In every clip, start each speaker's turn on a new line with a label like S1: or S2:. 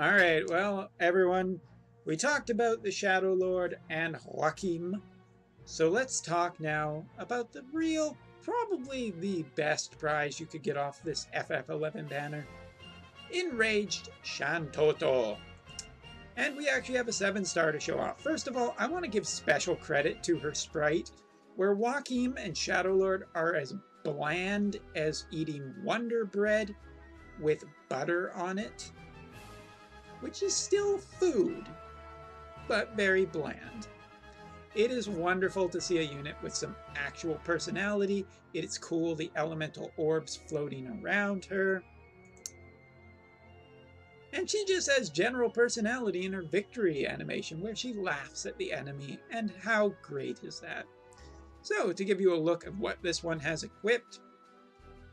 S1: Alright, well, everyone, we talked about the Shadow Lord and Joachim, so let's talk now about the real, probably the best prize you could get off this FF11 banner. Enraged Shantotto. And we actually have a 7-star to show off. First of all, I want to give special credit to her sprite, where Joachim and Shadow Lord are as bland as eating Wonder Bread with butter on it, which is still food, but very bland. It is wonderful to see a unit with some actual personality. It's cool, the elemental orbs floating around her. And she just has general personality in her victory animation where she laughs at the enemy, and how great is that? So, to give you a look of what this one has equipped,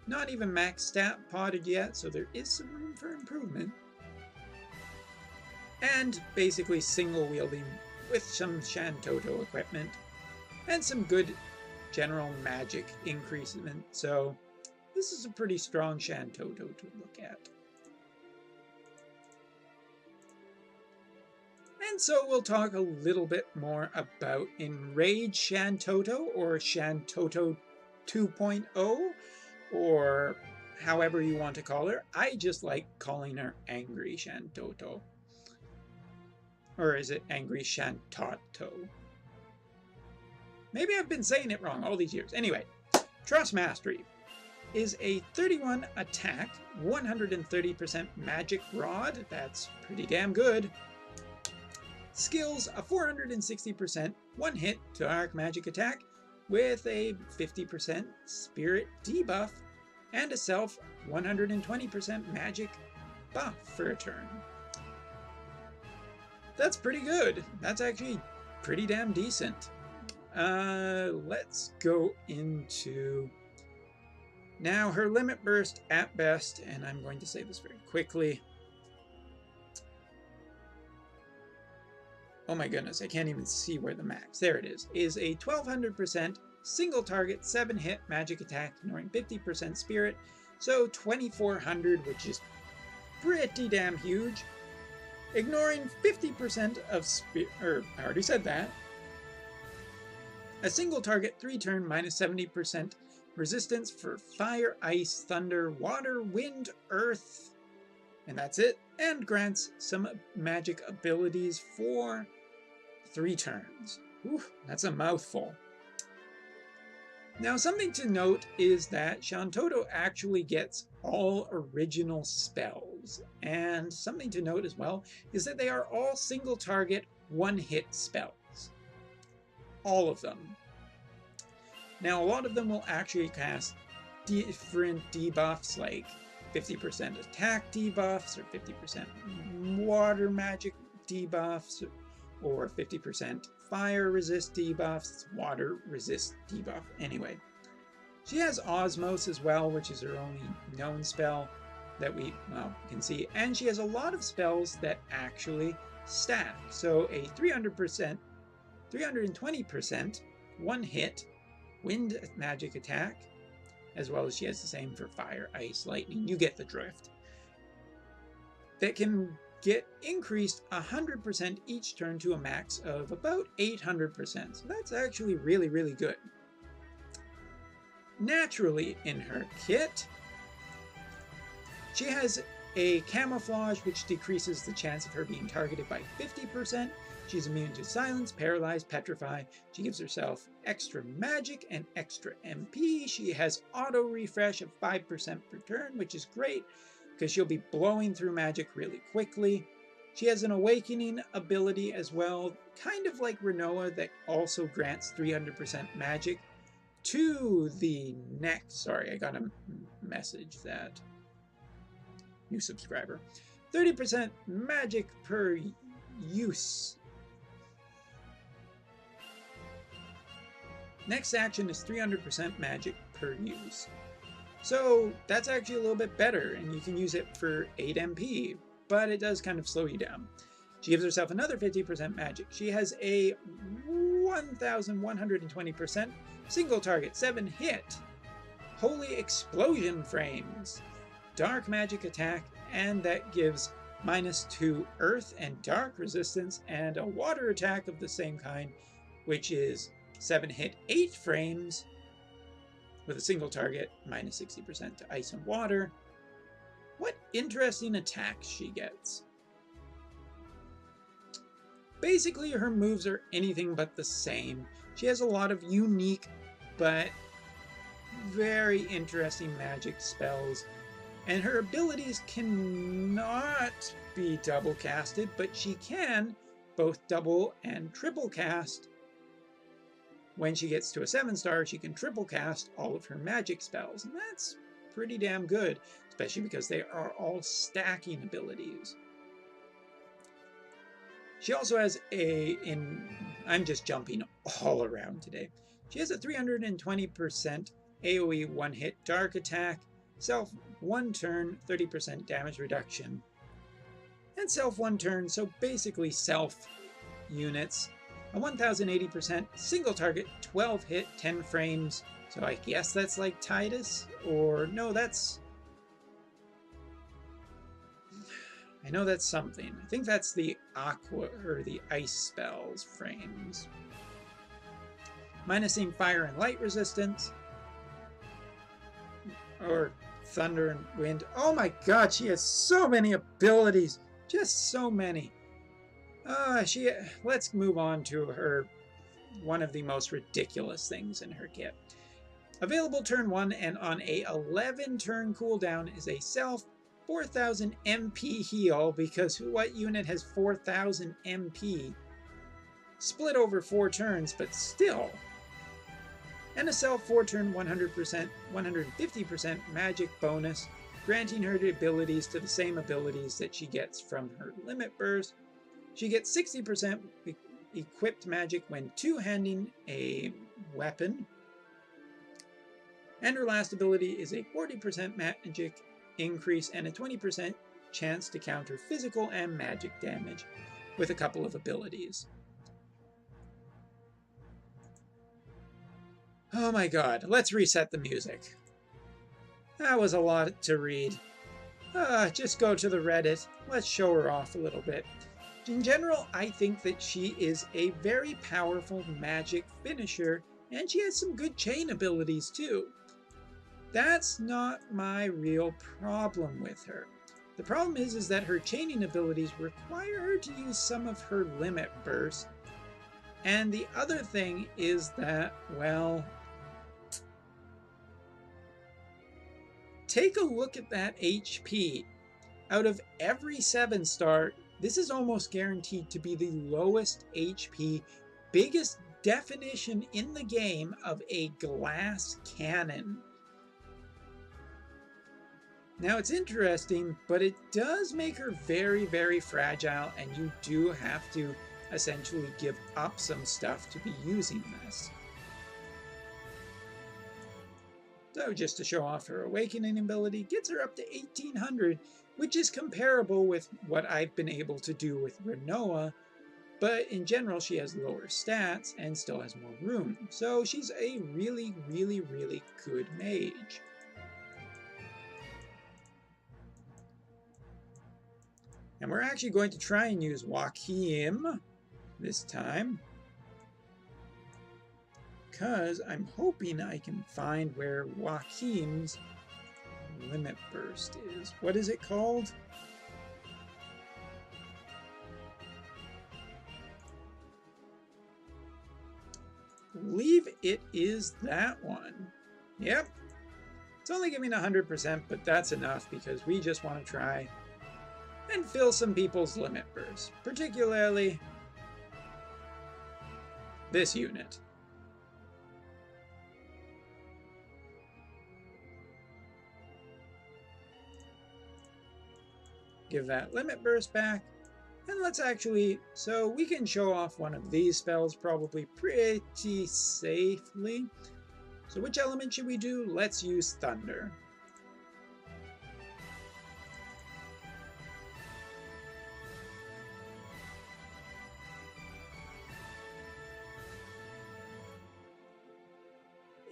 S1: not even max stat potted yet, so there is some room for improvement. And basically single wielding with some Shantotto equipment and some good general magic increasement. So this is a pretty strong Shantotto to look at. And so we'll talk a little bit more about Enraged Shantotto, or Shantotto 2.0, or however you want to call her. I just like calling her Angry Shantotto. Or is it Angry Shantotto? Maybe I've been saying it wrong all these years. Anyway, Trust Mastery is a 31 attack, 130% magic rod. That's pretty damn good. Skills, a 460% one-hit dark magic attack with a 50% spirit debuff and a self 120% magic buff for a turn. That's pretty good. That's actually pretty damn decent. Let's go into now her limit burst at best, and I'm going to say this very quickly. Oh my goodness, I can't even see where the max, there it is a 1200% single target 7-hit magic attack, ignoring 50% spirit, so 2400, which is pretty damn huge. Ignoring 50% of spirit, I already said that. A single target 3-turn minus 70% resistance for fire, ice, thunder, water, wind, earth, and that's it. And grants some magic abilities for 3 turns. Whew, that's a mouthful. Now, something to note is that Shantotto actually gets all original spells. And something to note as well is that they are all single target, one-hit spells. All of them. Now, a lot of them will actually cast different debuffs, like 50% attack debuffs, or 50% water magic debuffs, or 50% fire resist debuffs, water resist debuff. Anyway, she has Osmos as well, which is her only known spell that we, well, can see. And she has a lot of spells that actually stack. So a 300%, 320% one hit wind magic attack, as well as she has the same for fire, ice, lightning. You get the drift. That can get increased 100% each turn to a max of about 800%. So that's actually really, really good. Naturally, in her kit, she has a camouflage which decreases the chance of her being targeted by 50%. She's immune to silence, paralyze, petrify. She gives herself extra magic and extra MP. She has auto refresh of 5% per turn, which is great because she'll be blowing through magic really quickly. She has an awakening ability as well, kind of like Renoa, that also grants 300% magic to the next. Sorry, I got a message that new subscriber. 30% magic per use. Next action is 300% magic per use. So that's actually a little bit better, and you can use it for 8 MP, but it does kind of slow you down. She gives herself another 50% magic. She has a 1120% single target 7-hit Holy Explosion Frames, dark magic attack, and that gives -2 earth and dark resistance, and a water attack of the same kind, which is 7 hit, 8 frames, with a single target, -60% to ice and water. What interesting attacks she gets. Basically, her moves are anything but the same. She has a lot of unique but very interesting magic spells, and her abilities cannot be double casted, but she can both double and triple cast. When she gets to a 7-star, she can triple cast all of her magic spells, and that's pretty damn good, especially because they are all stacking abilities. She also has I'm just jumping all around today. She has a 320% AoE one-hit dark attack, self 1 turn, 30% damage reduction, and self 1 turn, so basically self units, a 1080% single target, 12 hit, 10 frames, so I guess that's like Tidus, or no, I know that's something. I think that's the aqua, or the ice spells frames. Minusing fire and light resistance, or thunder and wind. Oh my god, she has so many abilities! Just so many. Let's move on to her, one of the most ridiculous things in her kit. Available turn 1 and on a 11 turn cooldown is a self 4000 MP heal, because what unit has 4000 MP? Split over 4 turns, but still. And a self 4 turn 100%, 150% magic bonus, granting her the abilities to the same abilities that she gets from her limit burst. She gets 60% equipped magic when two-handing a weapon. And her last ability is a 40% magic increase and a 20% chance to counter physical and magic damage with a couple of abilities. Oh my god, let's reset the music. That was a lot to read. Just go to the Reddit. Let's show her off a little bit. In general, I think that she is a very powerful magic finisher, and she has some good chain abilities too. That's not my real problem with her. The problem is that her chaining abilities require her to use some of her limit burst. And the other thing is that, well, take a look at that HP. Out of every 7-star, this is almost guaranteed to be the lowest HP, biggest definition in the game of a glass cannon. Now it's interesting, but it does make her very, very fragile, and you do have to essentially give up some stuff to be using this. So just to show off her awakening ability, gets her up to 1800, which is comparable with what I've been able to do with Renoa, but in general she has lower stats and still has more room. So she's a really, really, really good mage. And we're actually going to try and use Joachim this time, because I'm hoping I can find where Joachim's limit burst is. What is it called? I believe it is that one. Yep. It's only giving 100%, but that's enough because we just want to try and fill some people's limit bursts, particularly this unit. Give that limit burst back, and let's actually, so we can show off one of these spells probably pretty safely. So which element should we do? Let's use Thunder.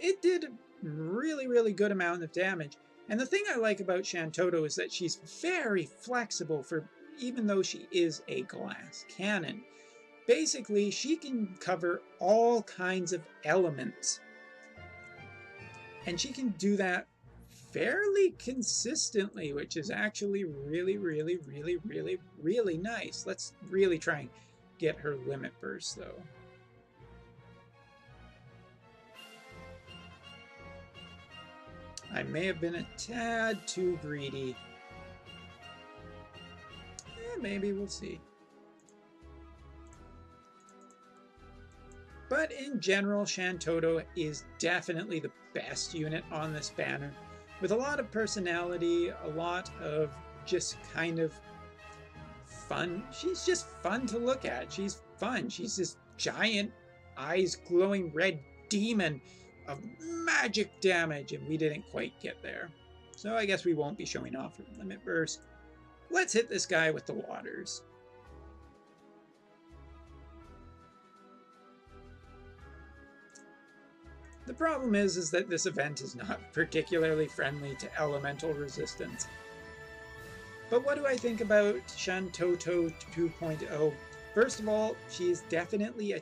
S1: It did a really, really good amount of damage. And the thing I like about Shantotto is that she's very flexible for even though she is a glass cannon. Basically, she can cover all kinds of elements. And she can do that fairly consistently, which is actually really, really, really, really, really nice. Let's really try and get her limit burst, though. I may have been a tad too greedy. Maybe, we'll see. But in general, Shantotto is definitely the best unit on this banner, with a lot of personality, a lot of just kind of fun. She's just fun to look at. She's fun. She's this giant, eyes glowing red demon of magic damage, and we didn't quite get there. So I guess we won't be showing off her limit burst. Let's hit this guy with the waters. The problem is that this event is not particularly friendly to elemental resistance. But what do I think about Shantotto 2.0? First of all, she is definitely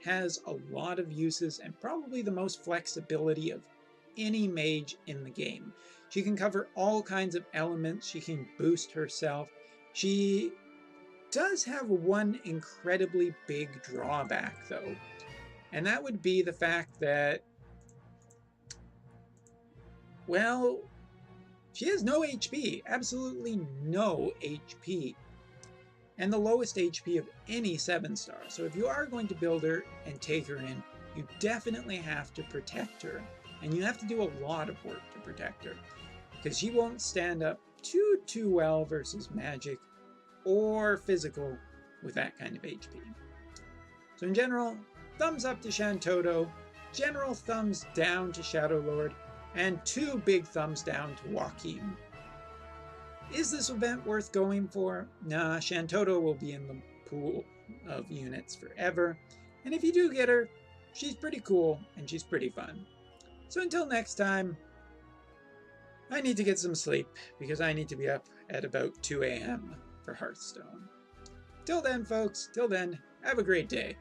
S1: has a lot of uses and probably the most flexibility of any mage in the game. She can cover all kinds of elements. She can boost herself. She does have one incredibly big drawback, though. And that would be the fact that, well, she has no HP, absolutely no HP, and the lowest HP of any 7-star. So if you are going to build her and take her in, you definitely have to protect her, and you have to do a lot of work to protect her, because she won't stand up too well versus magic or physical with that kind of HP. So in general, thumbs up to Shantotto, general thumbs down to Shadow Lord, and 2 big thumbs down to Joaquin. Is this event worth going for? Nah, Shantotto will be in the pool of units forever, and if you do get her, she's pretty cool and she's pretty fun. So until next time, I need to get some sleep because I need to be up at about 2 a.m. for Hearthstone. Till then, folks, have a great day.